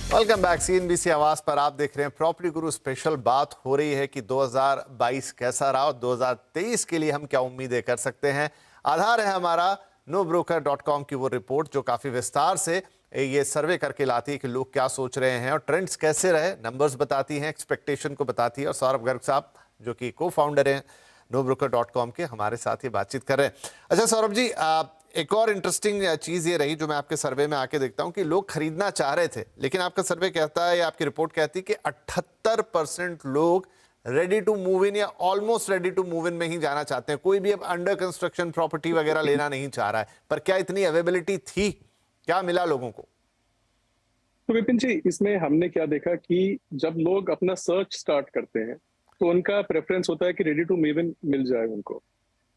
Welcome back. CNBC आवाज पर आप देख रहे हैं प्रॉपर्टी गुरु स्पेशल। बात हो रही है कि 2022 कैसा रहा और 2023 के लिए हम क्या उम्मीदें कर सकते हैं। आधार है हमारा nobroker.com की वो रिपोर्ट जो काफी विस्तार से ये सर्वे करके लाती है कि लोग क्या सोच रहे हैं और ट्रेंड्स कैसे रहे। नंबर्स बताती हैं, एक्सपेक्टेशन को बताती है। और सौरभ गर्ग साहब जो कि को फाउंडर हैं nobroker.com के, हमारे साथ ये बातचीत कर रहे हैं। अच्छा सौरभ जी, एक और इंटरेस्टिंग चीज ये रही जो मैं आपके सर्वे में आके देखता हूं कि लोग खरीदना चाह रहे थे, लेकिन आपका सर्वे कहता है या आपकी रिपोर्ट कहती है कि 78% लोग रेडी टू मूव इन या almost ready to move in में ही जाना चाहते हैं। कोई भी अब अंडर कंस्ट्रक्शन प्रॉपर्टी वगैरह लेना नहीं चाह रहा है। पर क्या इतनी अवेलेबिलिटी थी? क्या मिला लोगों को? तो विपिन जी, इसमें हमने क्या देखा कि जब लोग अपना सर्च स्टार्ट करते हैं तो उनका प्रेफरेंस होता है कि रेडी टू मूव इन मिल जाए उनको।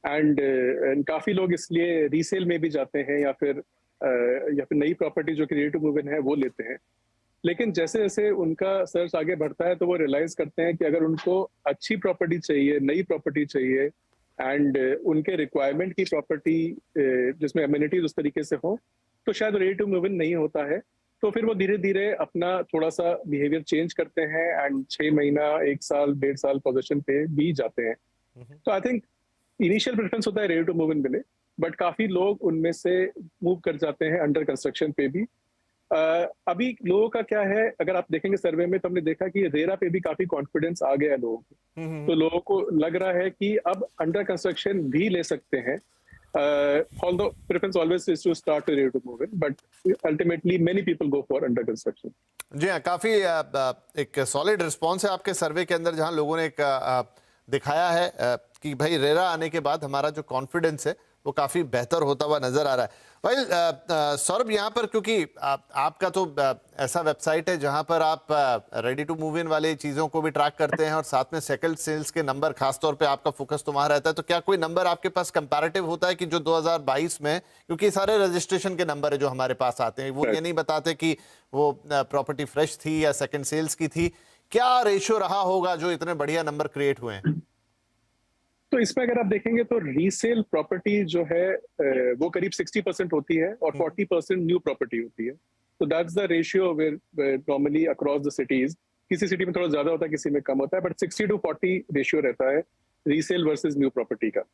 एंड काफी लोग इसलिए रीसेल में भी जाते हैं या फिर नई प्रॉपर्टी जो कि रेडी टू मूव इन है वो लेते हैं। लेकिन जैसे जैसे उनका सर्च आगे बढ़ता है तो वो रियलाइज करते हैं कि अगर उनको अच्छी प्रॉपर्टी चाहिए, नई प्रॉपर्टी चाहिए एंड उनके रिक्वायरमेंट की प्रॉपर्टी जिसमें एमिनिटीज उस तरीके से हो, तो शायद रेडी टू मूव इन नहीं होता है। तो फिर वो धीरे धीरे अपना थोड़ा सा बिहेवियर चेंज करते हैं एंड 6 महीना, 1 साल, 1.5 साल पोजीशन पे भी जाते हैं। तो आई थिंक इनिशियल प्रेफरेंस होता है रेडी टू मूव इन मिले, बट काफी लोग उनमें से मूव कर जाते हैं अंडर कंस्ट्रक्शन पे भी। अभी लोगों का क्या है, अगर आप देखेंगे सर्वे में तो हमने देखा कि रेरा पे भी काफी कॉन्फिडेंस आ गया है लोगों को। तो लोगों को लग रहा है कि अब अंडर कंस्ट्रक्शन भी ले सकते हैं। Although preference always is to start ready to move in, but ultimately many people go for under construction. जी हाँ, काफी एक सॉलिड रिस्पॉन्स है आपके सर्वे के अंदर, जहां लोगों ने एक दिखाया है कि भाई रेरा आने के बाद हमारा जो कॉन्फिडेंस है वो काफी बेहतर होता हुआ नजर आ रहा है। भाई सौरभ, यहाँ पर क्योंकि आपका तो ऐसा वेबसाइट है जहां पर आप रेडी टू मूव इन वाली चीजों को भी ट्रैक करते हैं और साथ में सेकंड सेल्स के नंबर, खासतौर पे आपका फोकस तो वहां रहता है, तो क्या कोई नंबर आपके पास कंपैरेटिव होता है कि जो 2022 में, क्योंकि सारे रजिस्ट्रेशन के नंबर है जो हमारे पास आते हैं, वो ये नहीं बताते कि वो प्रॉपर्टी फ्रेश थी या सेकंड सेल्स की थी, क्या रेशियो रहा होगा जो इतने बढ़िया नंबर क्रिएट हुए हैं? तो इसमें अगर आप देखेंगे तो रीसेल प्रॉपर्टी जो है वो करीब 60% होती है और 40% न्यू प्रॉपर्टी होती है। तो that's the ratio normally across the cities. किसी सिटी में थोड़ा ज्यादा होता है, किसी में कम होता है, बट 60 to 40 रेशियो रहता है रीसेल वर्सेस न्यू प्रॉपर्टी का।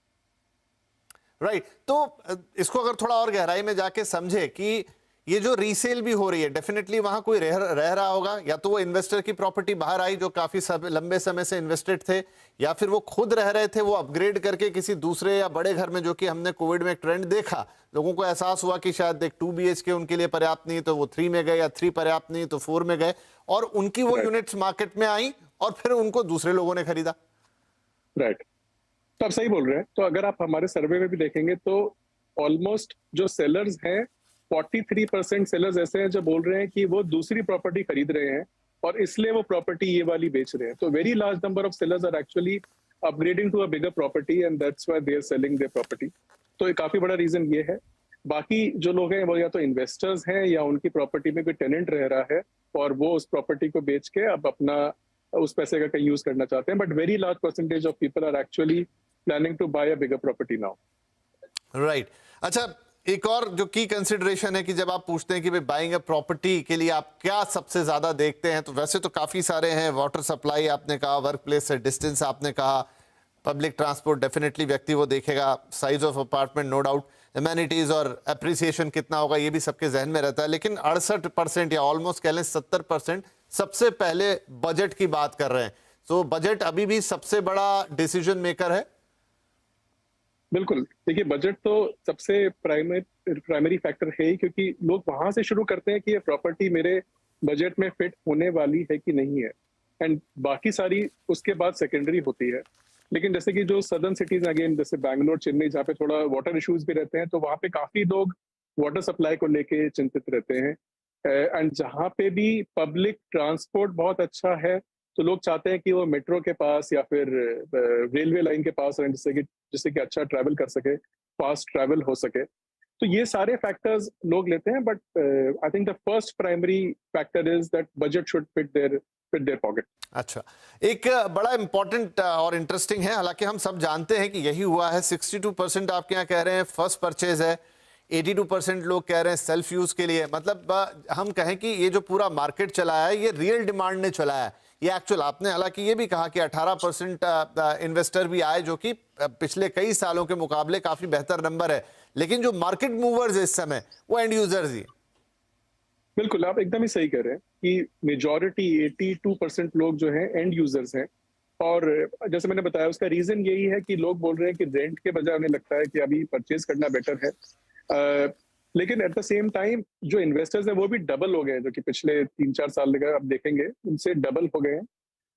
राइट। तो इसको अगर थोड़ा और गहराई में जाके समझे कि ये जो रीसेल भी हो रही है, डेफिनेटली वहां कोई रह रहा होगा, या तो वो इन्वेस्टर की प्रॉपर्टी बाहर आई जो काफी लंबे समय से इन्वेस्टेड थे, या फिर वो खुद रह रहे थे, वो अपग्रेड करके किसी दूसरे या बड़े घर में, जो कि हमने कोविड में एक ट्रेंड देखा, लोगों को एहसास हुआ कि शायद एक 2 BHK उनके लिए पर्याप्त नहीं तो वो 3 में गए, या 3 पर्याप्त नहीं तो 4 में गए, और उनकी वो यूनिट्स मार्केट में आई और फिर उनको दूसरे लोगों ने खरीदा। राइट, तो आप सही बोल रहे हैं। तो अगर आप हमारे सर्वे में भी देखेंगे तो ऑलमोस्ट जो सेलर्स हैं, 43% सेलर्स ऐसे हैं जो बोल रहे हैं कि वो दूसरी प्रॉपर्टी खरीद रहे हैं और इसलिए वो प्रॉपर्टी ये वाली बेच रहे हैं। तो very large number of sellers are actually upgrading to a bigger property and that's why they are selling their property. तो ये काफी बड़ा रीजन ये है। बाकी जो लोग हैं वो या तो इन्वेस्टर्स हैं या उनकी प्रॉपर्टी में कोई टेनेंट रह रहा है और वो उस प्रॉपर्टी को बेच के अब अपना उस पैसे का कहीं यूज करना चाहते हैं। But very large percentage of people are actually planning to buy a bigger property now. Right. अच्छा, एक और जो की कंसिडरेशन है कि जब आप पूछते हैं कि भाई बाइंग अ प्रॉपर्टी के लिए आप क्या सबसे ज्यादा देखते हैं, तो वैसे तो काफी सारे हैं। वाटर सप्लाई आपने कहा, वर्क प्लेस से डिस्टेंस आपने कहा, पब्लिक ट्रांसपोर्ट डेफिनेटली व्यक्ति वो देखेगा, size of apartment no doubt, amenities और अप्रिसिएशन कितना होगा ये भी सबके जहन में रहता है। लेकिन 68% या ऑलमोस्ट कह लें 70% सबसे पहले बजट की बात कर रहे हैं। तो बजट अभी भी सबसे बड़ा डिसीजन मेकर है। बिल्कुल, देखिए बजट तो सबसे प्राइमरी फैक्टर है ही, क्योंकि लोग वहां से शुरू करते हैं कि ये प्रॉपर्टी मेरे बजट में फिट होने वाली है कि नहीं है, एंड बाकी सारी उसके बाद सेकेंडरी होती है। लेकिन जैसे कि जो सदर्न सिटीज अगेन जैसे बैंगलोर, चेन्नई, जहाँ पे थोड़ा वाटर इश्यूज भी रहते हैं, तो वहाँ पे काफी लोग वाटर सप्लाई को लेके चिंतित रहते हैं। एंड जहाँ पे भी पब्लिक ट्रांसपोर्ट बहुत अच्छा है तो लोग चाहते हैं कि वो मेट्रो के पास या फिर रेलवे लाइन के पास रहें, जिससे कि अच्छा ट्रैवल कर सके, फास्ट ट्रैवल हो सके। तो ये सारे फैक्टर्स लोग लेते हैं, but I think the first primary factor is that budget should fit their pocket. अच्छा, एक बड़ा इंपॉर्टेंट और इंटरेस्टिंग है, हालांकि हम सब जानते हैं कि यही हुआ है। 62% आपके यहाँ कह रहे हैं फर्स्ट परचेज है, 82% लोग कह रहे हैं सेल्फ यूज के लिए। मतलब हम कहें कि ये जो पूरा मार्केट चला है ये रियल डिमांड ने चला है, ये एक्चुअल। आपने हालांकि ये भी कहा कि 18% इन्वेस्टर भी आए, जो कि पिछले कई सालों के मुकाबले काफी बेहतर नंबर है, लेकिन जो मार्केट मूवर्स है इस समय वो एंड यूजर्स ही। बिल्कुल, आप एकदम ही सही कह रहे हैं कि मेजॉरिटी 82% लोग जो हैं एंड यूजर्स हैं। और जैसे मैंने बताया, उसका रीजन यही है कि लोग बोल रहे हैं कि रेंट के बजाय उन्हें लगता है कि अभी परचेज करना बेटर है। लेकिन एट द सेम टाइम जो इन्वेस्टर्स हैं वो भी डबल हो गए हैं, जो कि पिछले 3-4 साल अगर आप देखेंगे उनसे डबल हो गए हैं।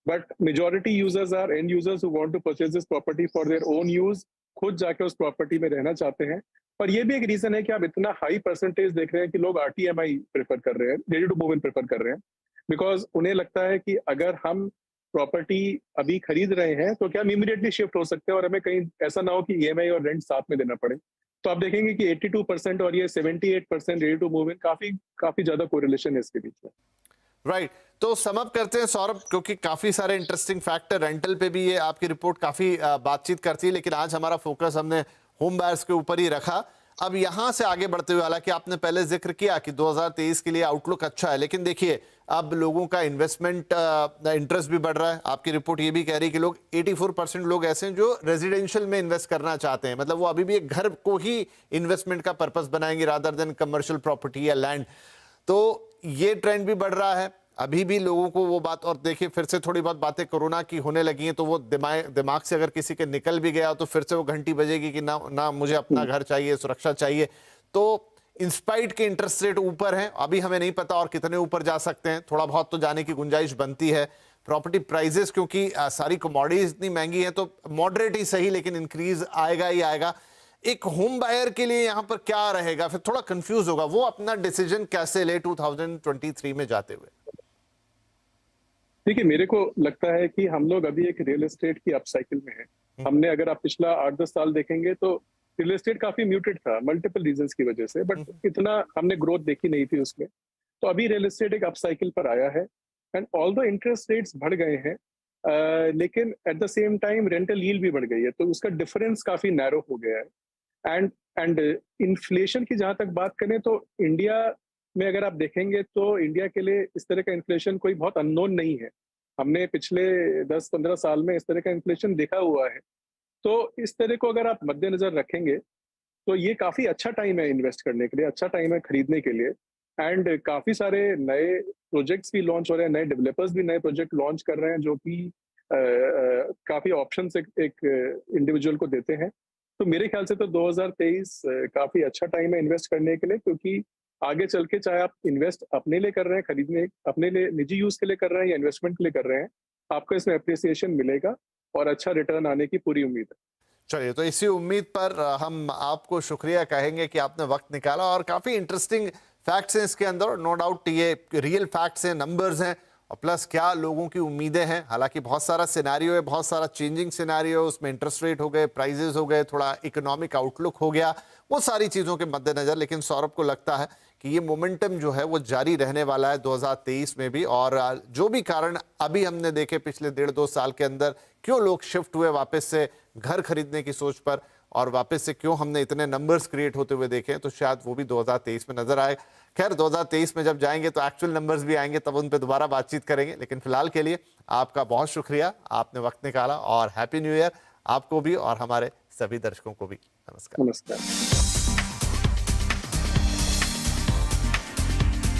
But majority users are end users who want to purchase this property for their own use, खुद जाके उस प्रॉपर्टी में रहना चाहते हैं। और ये भी एक रीजन है कि आप इतना हाई परसेंटेज देख रहे हैं कि लोग आरटीएमआई प्रेफर कर रहे हैं, ready to move in prefer कर रहे हैं, बिकॉज उन्हें लगता है कि अगर हम प्रॉपर्टी अभी खरीद रहे हैं तो क्या हम इमीडिएटली शिफ्ट हो सकते हैं और हमें कहीं ऐसा ना हो कि ईएमआई और रेंट साथ में देना पड़े। तो आप देखेंगे कि 82% और ये 78% रेडी टू मूव इन, काफी काफी ज्यादा कोरिलेशन है इसके बीच में। राइट तो समअप करते हैं सौरभ, क्योंकि काफी सारे इंटरेस्टिंग फैक्टर, रेंटल पे भी ये आपकी रिपोर्ट काफी बातचीत करती है, लेकिन आज हमारा फोकस हमने होम बायर्स के ऊपर ही रखा। अब यहां से आगे बढ़ते हुए, हालांकि आपने पहले जिक्र किया कि 2023 के लिए आउटलुक अच्छा है, लेकिन देखिए अब लोगों का इन्वेस्टमेंट इंटरेस्ट भी बढ़ रहा है। आपकी रिपोर्ट ये भी कह रही है कि लोग 84% लोग ऐसे हैं जो रेजिडेंशियल में इन्वेस्ट करना चाहते हैं, मतलब वो अभी भी एक घर को ही इन्वेस्टमेंट का पर्पस बनाएंगे रादर देन कमर्शियल प्रॉपर्टी या लैंड। तो ये ट्रेंड भी बढ़ रहा है अभी भी लोगों को वो बात। और देखिए फिर से थोड़ी बहुत बातें कोरोना की होने लगी हैं, तो वो दिमाग से अगर किसी के निकल भी गया तो फिर से वो घंटी बजेगी कि ना मुझे अपना घर चाहिए, सुरक्षा चाहिए। तो इंस्पाइट के इंटरेस्ट रेट ऊपर हैं, अभी हमें नहीं पता और कितने ऊपर जा सकते हैं, थोड़ा बहुत तो जाने की गुंजाइश बनती है। प्रॉपर्टी प्राइजेस क्योंकि सारी कमोडिटीज इतनी महंगी है, तो मॉडरेट ही सही लेकिन इंक्रीज आएगा ही आएगा। एक होम बायर के लिए यहां पर क्या रहेगा, फिर थोड़ा कंफ्यूज होगा वो अपना डिसीजन कैसे ले 2023 में जाते हुए। देखिए, मेरे को लगता है कि हम लोग अभी एक रियल एस्टेट की अपसाइकिल में हैं। हमने, अगर आप पिछला 8-10 साल देखेंगे तो रियल एस्टेट काफी म्यूटेड था मल्टीपल रीजंस की वजह से, बट इतना हमने ग्रोथ देखी नहीं थी उसमें। तो अभी रियल एस्टेट एक अपसाइकिल पर आया है एंड ऑल्दो इंटरेस्ट रेट्स बढ़ गए हैं, लेकिन at the same time rental yield भी बढ़ गई है, तो उसका डिफरेंस काफी नैरो हो गया है। एंड इन्फ्लेशन की जहां तक बात करें तो इंडिया में अगर आप देखेंगे तो इंडिया के लिए इस तरह का इन्फ्लेशन कोई बहुत अननोन नहीं है। हमने पिछले 10-15 साल में इस तरह का इन्फ्लेशन देखा हुआ है। तो इस तरह को अगर आप मद्देनजर रखेंगे तो ये काफी अच्छा टाइम है इन्वेस्ट करने के लिए, अच्छा टाइम है खरीदने के लिए। एंड काफी सारे नए प्रोजेक्ट्स भी लॉन्च हो रहे हैं, नए डेवलपर्स भी नए प्रोजेक्ट लॉन्च कर रहे हैं, जो कि काफी ऑप्शंस एक इंडिविजुअल को देते हैं। तो मेरे ख्याल से तो 2023 काफी अच्छा टाइम है इन्वेस्ट करने के लिए, क्योंकि आगे चल के चाहे आप इन्वेस्ट अपने लिए कर रहे हैं, खरीदने अपने लिए निजी यूज के लिए कर रहे हैं या इन्वेस्टमेंट के लिए कर रहे हैं, आपको इसमें अप्रिसिएशन मिलेगा और अच्छा रिटर्न आने की पूरी उम्मीद है। चलिए, तो इसी उम्मीद पर हम आपको शुक्रिया कहेंगे कि आपने वक्त निकाला, और काफी इंटरेस्टिंग फैक्ट्स हैं इसके अंदर, नो डाउट ये रियल फैक्ट्स हैं, नंबर्स हैं, और प्लस क्या लोगों की उम्मीदें हैं। हालांकि बहुत सारा सिनेरियो है, बहुत सारा चेंजिंग सिनेरियो, उसमें इंटरेस्ट रेट हो गए, प्राइजेस हो गए, थोड़ा इकोनॉमिक आउटलुक हो गया, वो सारी चीज़ों के मद्देनजर। लेकिन सौरभ को लगता है कि ये मोमेंटम जो है वो जारी रहने वाला है 2023 में भी, और जो भी कारण अभी हमने देखे पिछले 1.5-2 साल के अंदर, क्यों लोग शिफ्ट हुए वापस से घर खरीदने की सोच पर, और वापस से क्यों हमने इतने नंबर्स क्रिएट होते हुए देखे, तो शायद वो भी 2023 में नजर आए। खैर 2023 में जब जाएंगे तो एक्चुअल नंबर्स भी आएंगे, तब उन पे दोबारा बातचीत करेंगे। लेकिन फिलहाल के लिए आपका बहुत शुक्रिया, आपने वक्त निकाला, और हैप्पी न्यू ईयर आपको भी और हमारे सभी दर्शकों को भी। नमस्कार। नमस्कार।